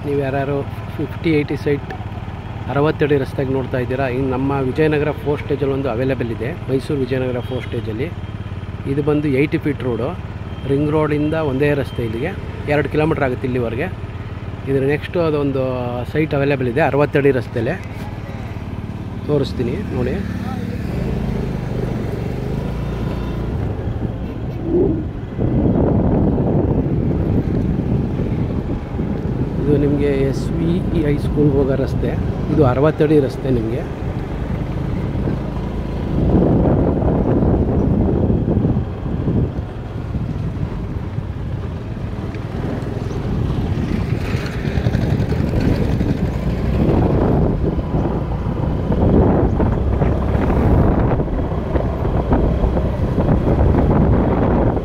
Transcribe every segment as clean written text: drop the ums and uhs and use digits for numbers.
ನೀವು ಯಾರು 50-80 ಸೈಟ್ 60 ಅಡಿ ರಸ್ತೆಗೆ ನೋಡ್ತಾ ಇದ್ದೀರಾ. ಇನ್ನು ನಮ್ಮ ವಿಜಯನಗರ 4 ಸ್ಟೇಜಲ್ಲಿ ಒಂದು ಅವೈಲೇಬಲ್ ಇದೆ, ಮೈಸೂರು ವಿಜಯನಗರ 4 ಸ್ಟೇಜಲ್ಲಿ. ಇದು ಬಂದು 80 ಫೀಟ್ ರೋಡು, ರಿಂಗ್ ರೋಡಿಂದ ಒಂದೇ ರಸ್ತೆ, ಇಲ್ಲಿಗೆ 2 ಕಿಲೋಮೀಟ್ರ್ ಆಗುತ್ತೆ ಇಲ್ಲಿವರೆಗೆ. ಇದ್ರ ನೆಕ್ಸ್ಟು ಅದೊಂದು ಸೈಟ್ ಅವೈಲೇಬಲ್ ಇದೆ 60 ಅಡಿ ರಸ್ತೆಯಲ್ಲೇ, ತೋರಿಸ್ತೀನಿ ನೋಡಿ. ಇದು ನಿಮಗೆ SVEI ಸ್ಕೂಲ್ಗೆ ಹೋಗೋ ರಸ್ತೆ. ಇದು 60 ಅಡಿ ರಸ್ತೆ. ನಿಮಗೆ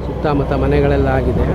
ಸುತ್ತಮುತ್ತ ಮನೆಗಳೆಲ್ಲ ಆಗಿದೆ.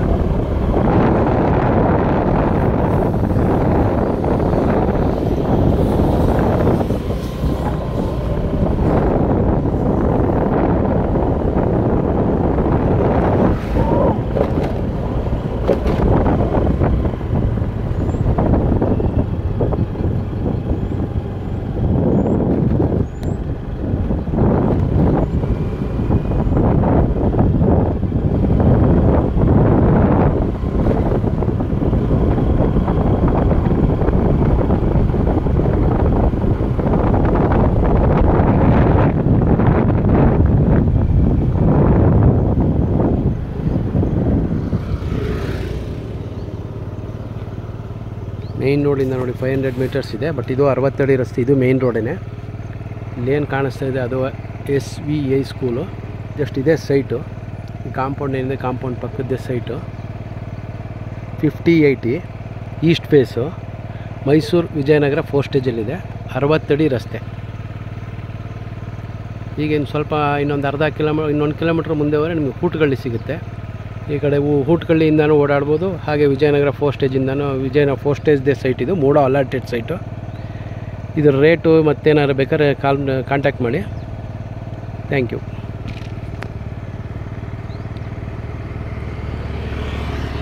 ಮೇಯ್ನ್ ರೋಡಿಂದ ನೋಡಿ 500 ಮೀಟರ್ಸ್ ಇದೆ, ಬಟ್ ಇದು 60 ಅಡಿ ರಸ್ತೆ. ಇದು ಮೇಯ್ನ್ ರೋಡೇ. ಇಲ್ಲೇನು ಕಾಣಿಸ್ತಾ ಇದೆ ಅದು SVEI ಸ್ಕೂಲು. ಜಸ್ಟ್ ಇದೇ ಸೈಟು, ಈ ಕಾಂಪೌಂಡ್ ಏನಿದೆ ಕಾಂಪೌಂಡ್ ಪಕ್ಕದ್ದೇ site. 50-80 east face, Mysuru Vijayanagar 4 ಸ್ಟೇಜಲ್ಲಿದೆ, 60 ಅಡಿ ರಸ್ತೆ. ಈಗೇನು ಸ್ವಲ್ಪ ಇನ್ನೊಂದು ಇನ್ನೊಂದು ಕಿಲೋಮೀಟ್ರ್ ಮುಂದೆ ಹೋದರೆ ನಿಮಗೆ ಹೂಟಗಳ್ಳಿ ಸಿಗುತ್ತೆ. ಈ ಕಡೆ ಹೂಟಗಳ್ಳಿಯಿಂದನೂ ಓಡಾಡ್ಬೋದು, ಹಾಗೆ ವಿಜಯನಗರ 4 ಸ್ಟೇಜಿಂದನೂ. ವಿಜಯನಗರ 4 ಸ್ಟೇಜ್ದೇ ಸೈಟ್ ಇದು, 3 ಅಲಾಟೆಡ್ ಸೈಟು. ಇದರ ರೇಟು ಮತ್ತೇನಾದ್ರು ಬೇಕಾದ್ರೆ ಕಾಂಟ್ಯಾಕ್ಟ್ ಮಾಡಿ. Thank you.